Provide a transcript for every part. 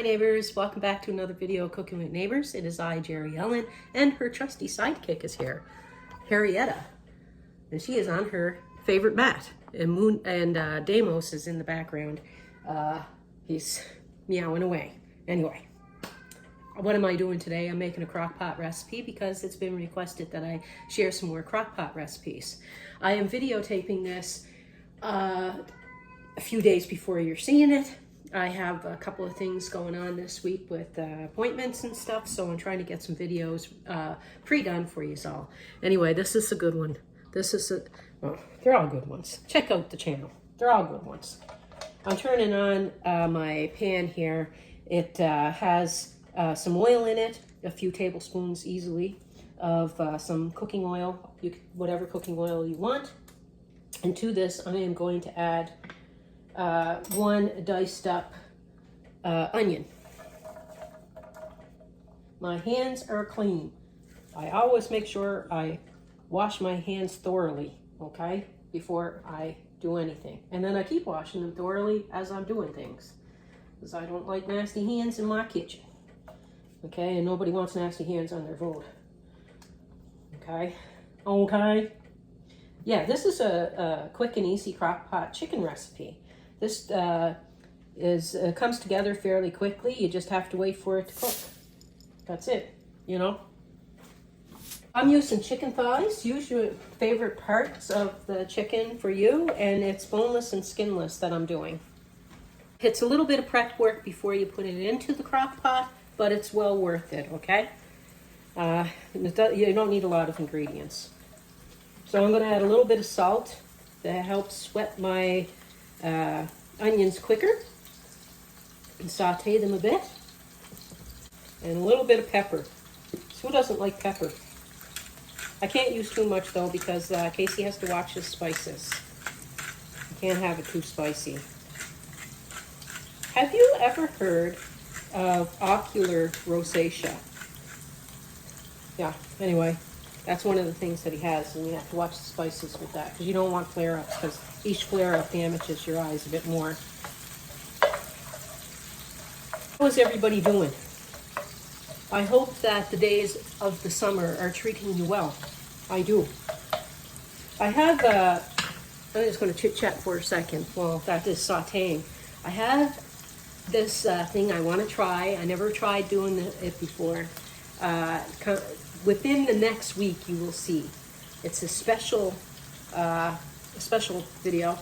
Hi neighbors, welcome back to another video of Cooking with Neighbors. It is I, Jerry Ellen, and her trusty sidekick is here, Harrietta. And she is on her favorite mat. And Damos is in the background. He's meowing away. Anyway, what am I doing today? I'm making a crockpot recipe because it's been requested that I share some more crockpot recipes. I am videotaping this a few days before you're seeing it. I have a couple of things going on this week with appointments and stuff, so I'm trying to get some videos pre-done for you all. Anyway, this is a good one. Well, they're all good ones. Check out the channel. They're all good ones. I'm turning on my pan here. It has some oil in it, a few tablespoons easily of some cooking oil, whatever cooking oil you want. And to this, I am going to add one diced up onion. My hands are clean. I always make sure I wash my hands thoroughly, okay, before I do anything. And then I keep washing them thoroughly as I'm doing things, because I don't like nasty hands in my kitchen. Okay, and nobody wants nasty hands on their food. Okay? Okay? Yeah, this is a quick and easy crockpot chicken recipe. This comes together fairly quickly. You just have to wait for it to cook. That's it, you know. I'm using chicken thighs. Use your favorite parts of the chicken for you, and it's boneless and skinless that I'm doing. It's a little bit of prep work before you put it into the crock pot, but it's well worth it, okay? You don't need a lot of ingredients. So I'm going to add a little bit of salt that helps sweat my onions quicker and saute them a bit, and a little bit of pepper. So who doesn't like pepper? I can't use too much though, because Casey has to watch his spices. You can't have it too spicy. Have you ever heard of ocular rosacea? Yeah, anyway, that's one of the things that he has, and you have to watch the spices with that, because you don't want flare-ups, because each flare-up damages your eyes a bit more. How is everybody doing? I hope that the days of the summer are treating you well. I do. I have, I'm just going to chit-chat for a second while that is sauteing. I have this thing I want to try. I never tried doing it before. Within the next week, you will see. It's a special video,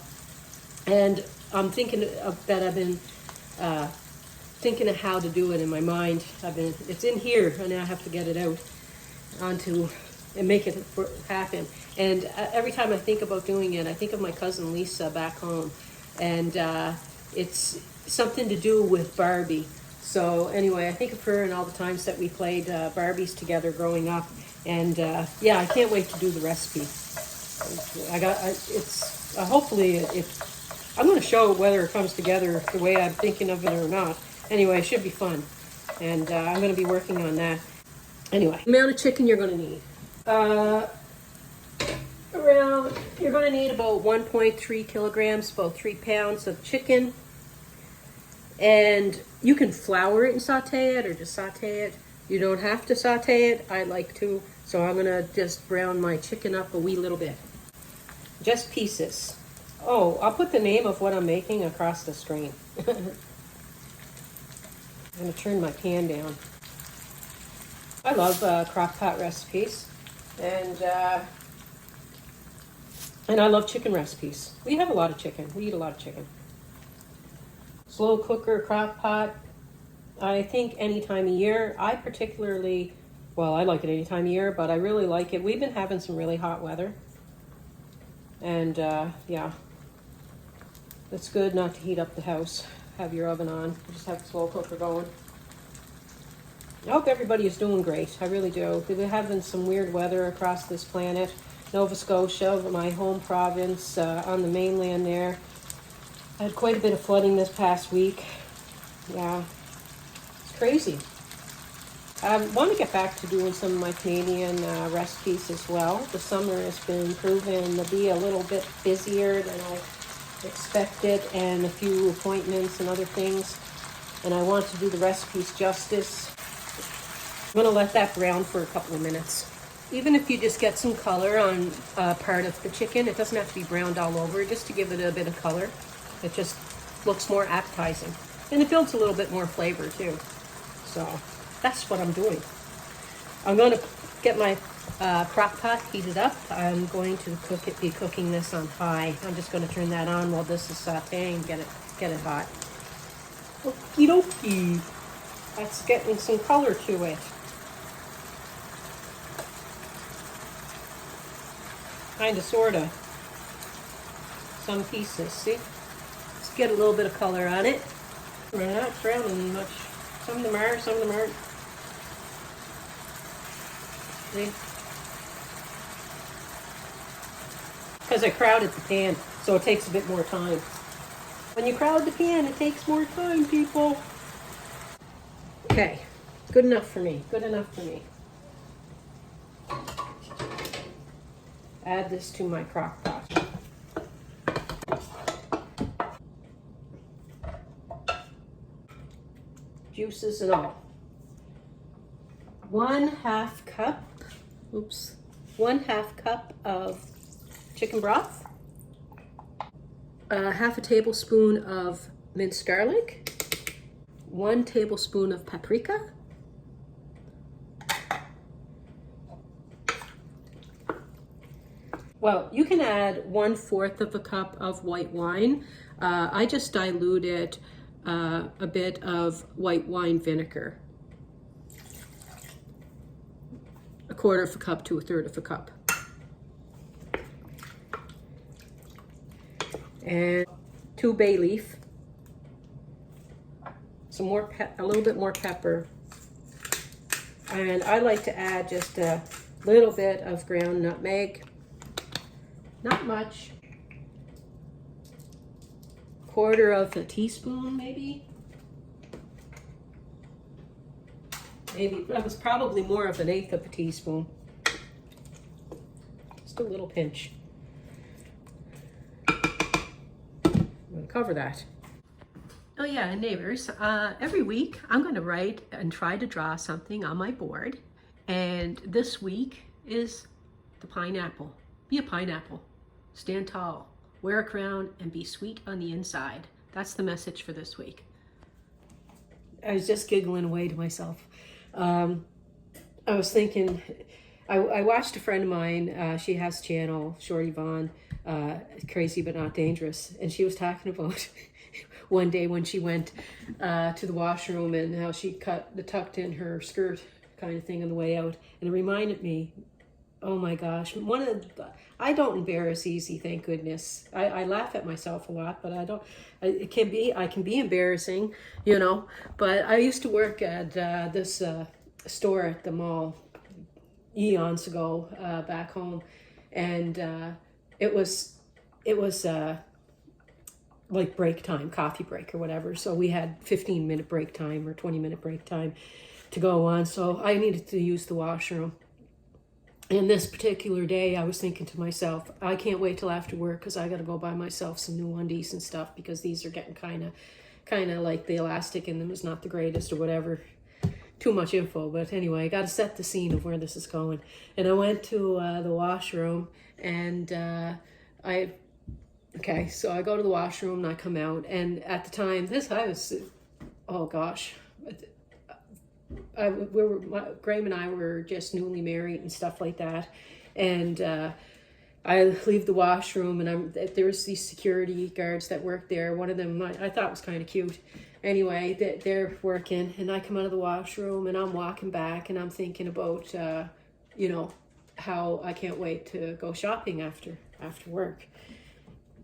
and I'm thinking that I've been thinking of how to do it in my mind. It's in here, and I have to get it out and make it happen. And every time I think about doing it, I think of my cousin Lisa back home, and it's something to do with Barbie. So anyway, I think of her and all the times that we played Barbies together growing up, and yeah, I can't wait to do the recipe. Hopefully I'm going to show whether it comes together the way I'm thinking of it or not. Anyway, it should be fun, and I'm going to be working on that. Anyway, the amount of chicken you're going to need. You're going to need about 1.3 kilograms, about 3 pounds of chicken. And you can flour it and saute it, or just saute it. You don't have to saute it. I like to, so I'm going to just brown my chicken up a wee little bit. Just pieces. Oh, I'll put the name of what I'm making across the screen. I'm going to turn my pan down. I love crock-pot recipes, and I love chicken recipes. We have a lot of chicken. We eat a lot of chicken. Slow cooker, crock pot, I think any time of year. I like it any time of year, but I really like it. We've been having some really hot weather. And yeah, it's good not to heat up the house. Have your oven on. Just have the slow cooker going. I hope everybody is doing great. I really do. We've been having some weird weather across this planet. Nova Scotia, my home province, on the mainland there. I had quite a bit of flooding this past week. Yeah, it's crazy. I want to get back to doing some of my Canadian recipes as well. The summer has been proven to be a little bit busier than I expected, and a few appointments and other things. and I want to do the recipes justice. I'm gonna let that brown for a couple of minutes. Even if you just get some color on part of the chicken, it doesn't have to be browned all over, just to give it a bit of color. It just looks more appetizing. And it builds a little bit more flavor too. So that's what I'm doing. I'm gonna get my crock pot heated up. I'm going to be cooking this on high. I'm just gonna turn that on while this is sauteing, get it hot. Okie dokie. That's getting some color to it. Kinda, sorta. Some pieces, see? Let's get a little bit of color on it. They're not browning much. Some of them are, some of them aren't. See? Because I crowded the pan, so it takes a bit more time. When you crowd the pan, it takes more time, people. Okay, good enough for me, good enough for me. Add this to my crock pot. Juices and all. 1/2 cup, oops, 1/2 cup of chicken broth. 1/2 tablespoon of minced garlic. 1 tablespoon of paprika. Well, you can add 1/4 of a cup of white wine. I just diluted a bit of white wine vinegar. 1/4 of a cup to 1/3 of a cup. And 2 bay leaf. Some more, a little bit more pepper. And I like to add just a little bit of ground nutmeg. Not much. 1/4 of a teaspoon, maybe. Maybe that was probably more of 1/8 of a teaspoon. Just a little pinch. I'm going to cover that. Oh yeah, and neighbors, every week I'm going to write and try to draw something on my board. And this week is the pineapple. Be a pineapple. Stand tall, wear a crown, and be sweet on the inside. That's the message for this week. I was just giggling away to myself. I was thinking, I watched a friend of mine, she has a channel, Shorty Vaughn, Crazy But Not Dangerous, and she was talking about one day when she went to the washroom and how she tucked in her skirt kind of thing on the way out. And it reminded me, oh my gosh, I don't embarrass easy, thank goodness. I laugh at myself a lot, but I can be embarrassing, you know. But I used to work at this store at the mall eons ago, back home, and it was like break time, coffee break or whatever. So we had 15-minute break time or 20-minute break time to go on. So I needed to use the washroom. And this particular day, I was thinking to myself, I can't wait till after work because I got to go buy myself some new undies and stuff because these are getting kind of like the elastic in them is not the greatest or whatever. Too much info, but anyway, I got to set the scene of where this is going. And I went to the washroom, and so I go to the washroom and I come out, and at the time, oh gosh. Graham and I were just newly married and stuff like that, and I leave the washroom, and there was these security guards that worked there. One of them I thought was kind of cute. Anyway, they're working, and I come out of the washroom, and I'm walking back, and I'm thinking about how I can't wait to go shopping after work.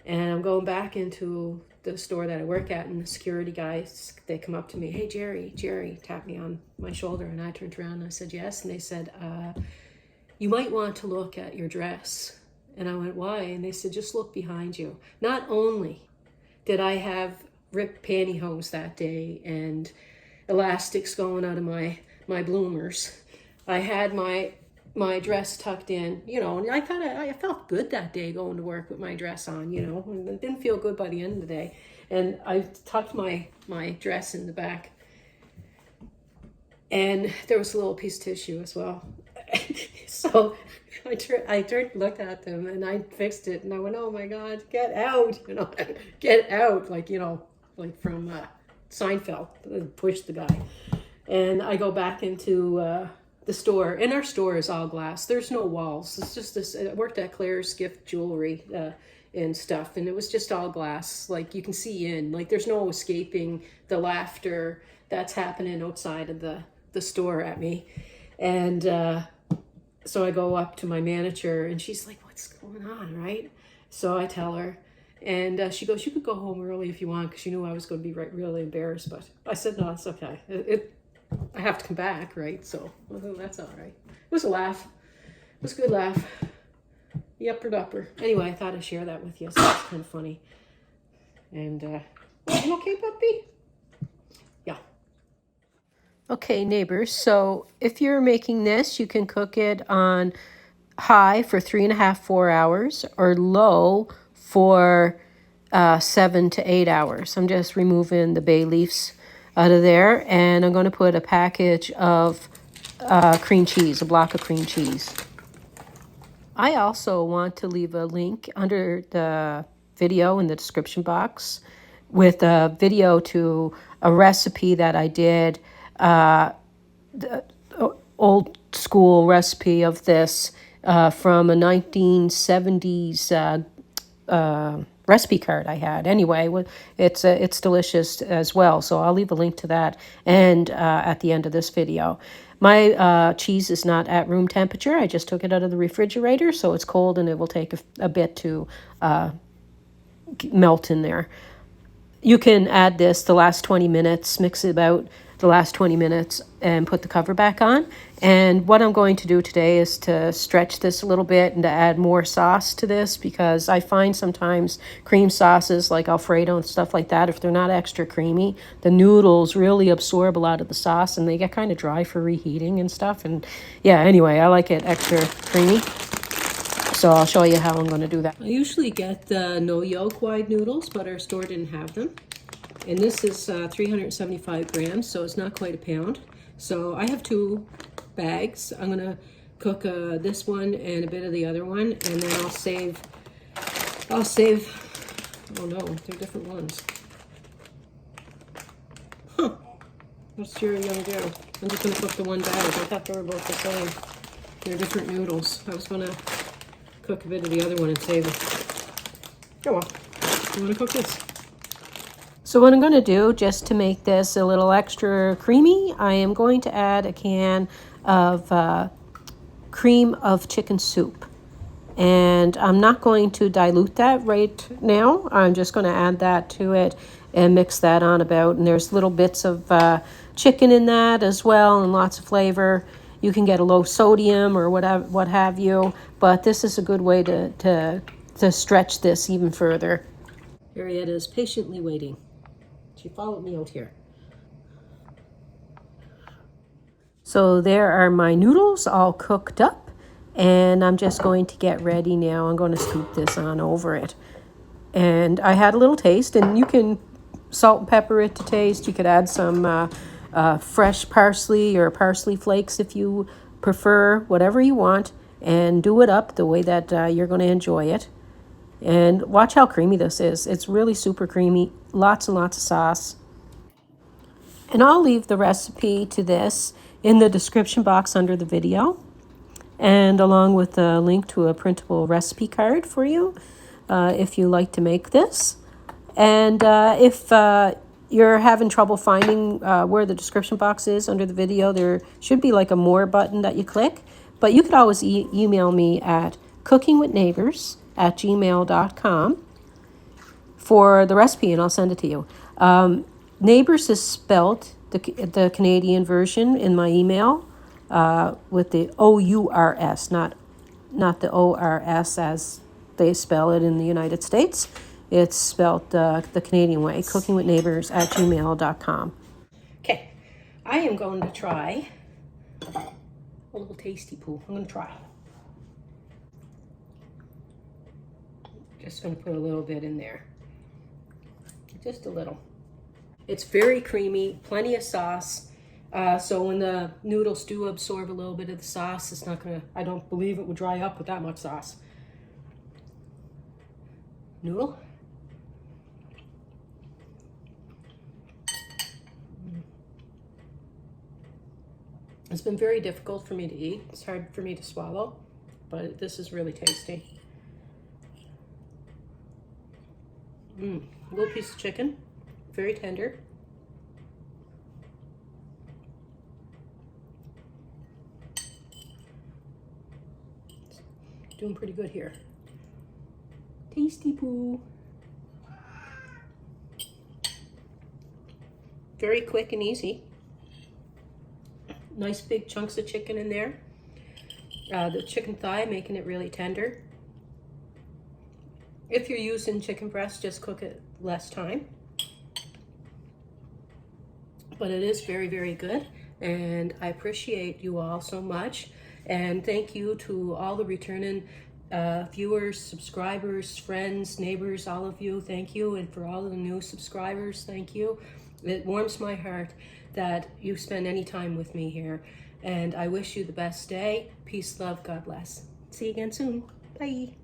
And I'm going back into the store that I work at, and the security guys, they come up to me, hey, Jerry, tap me on my shoulder, and I turned around and I said, yes, and they said, you might want to look at your dress. And I went, why? And they said, just look behind you. Not only did I have ripped pantyhose that day and elastics going out of my bloomers, I had my dress tucked in, and I felt good that day going to work with my dress on, and it didn't feel good by the end of the day. And I tucked my dress in the back. And there was a little piece of tissue as well. So I turned, looked at them, and I fixed it. And I went, oh my God, get out, get out. Like, like from Seinfeld, push the guy. And I go back into the store, and our store is all glass. There's no walls. It's just this. I worked at Claire's Gift Jewelry and stuff, and it was just all glass. Like you can see in. Like there's no escaping the laughter that's happening outside of the store at me. And so I go up to my manager, and she's like, "What's going on?" Right? So I tell her, and she goes, "You could go home early if you want," because she knew I was going to be really embarrassed. But I said, "No, it's okay. I have to come back, right? So that's all right." It was a laugh. It was a good laugh. Yupper dupper. Anyway, I thought I'd share that with you. So it's kind of funny. And you okay, puppy? Yeah. Okay, neighbors. So if you're making this, you can cook it on high for 3.5 to 4 hours, or low for 7 to 8 hours. I'm just removing the bay leaves out of there, and I'm going to put a package of cream cheese, a block of cream cheese. I also want to leave a link under the video in the description box with a video to a recipe that I did, the old school recipe of this from a 1970s recipe card I had. Anyway, it's delicious as well, so I'll leave a link to that and at the end of this video. My cheese is not at room temperature. I just took it out of the refrigerator, so it's cold and it will take a bit to melt in there. You can add this the last 20 minutes, mix it about the last 20 minutes, and put the cover back on. And what I'm going to do today is to stretch this a little bit and to add more sauce to this, because I find sometimes cream sauces like Alfredo and stuff like that, if they're not extra creamy, the noodles really absorb a lot of the sauce and they get kind of dry for reheating and stuff. And yeah, anyway, I like it extra creamy. So I'll show you how I'm going to do that. I usually get the no yolk wide noodles, but our store didn't have them. And this is 375 grams, so it's not quite a pound. So I have 2 bags. I'm gonna cook this one and a bit of the other one, and then I'll save, oh no, they're different ones. Huh, that's your young girl. I'm just gonna cook the one bag. I thought they were both the same. They're different noodles. I was gonna cook a bit of the other one and save it. Oh well, I'm gonna cook this. So what I'm going to do, just to make this a little extra creamy, I am going to add a can of cream of chicken soup. And I'm not going to dilute that right now. I'm just going to add that to it and mix that on about. And there's little bits of chicken in that as well, and lots of flavor. You can get a low sodium or whatever, what have you. But this is a good way to stretch this even further. Harriet is patiently waiting. She followed me out here. So there are my noodles all cooked up, and I'm just going to get ready now. I'm going to scoop this on over it. And I had a little taste, and you can salt and pepper it to taste. You could add some fresh parsley or parsley flakes if you prefer, whatever you want, and do it up the way that you're going to enjoy it. And watch how creamy this is. It's really super creamy. Lots and lots of sauce. And I'll leave the recipe to this in the description box under the video, and along with a link to a printable recipe card for you if you like to make this. And if you're having trouble finding where the description box is under the video, there should be like a more button that you click. But you could always email me at cookingwithNeighbours@gmail.com for the recipe, and I'll send it to you. Neighbours is spelt the Canadian version in my email with the O-U-R-S, not the O-R-S as they spell it in the United States. It's spelt the Canadian way, cookingwithneighbours@gmail.com. Okay, I am going to try a little tasty poo. I'm going to try. Just going to put a little bit in there. just a little. It's very creamy, plenty of sauce. So when the noodles do absorb a little bit of the sauce, it's not gonna, I don't believe it would dry up with that much sauce. Noodle. It's been very difficult for me to eat. It's hard for me to swallow, but this is really tasty. Little piece of chicken, very tender. Doing pretty good here. Tasty poo. Very quick and easy. Nice big chunks of chicken in there. The chicken thigh, making it really tender. If you're using chicken breast, just cook it less time. But it is very, very good. And I appreciate you all so much. And thank you to all the returning viewers, subscribers, friends, neighbors, all of you. Thank you. And for all of the new subscribers, thank you. It warms my heart that you spend any time with me here. And I wish you the best day. Peace, love, God bless. See you again soon. Bye.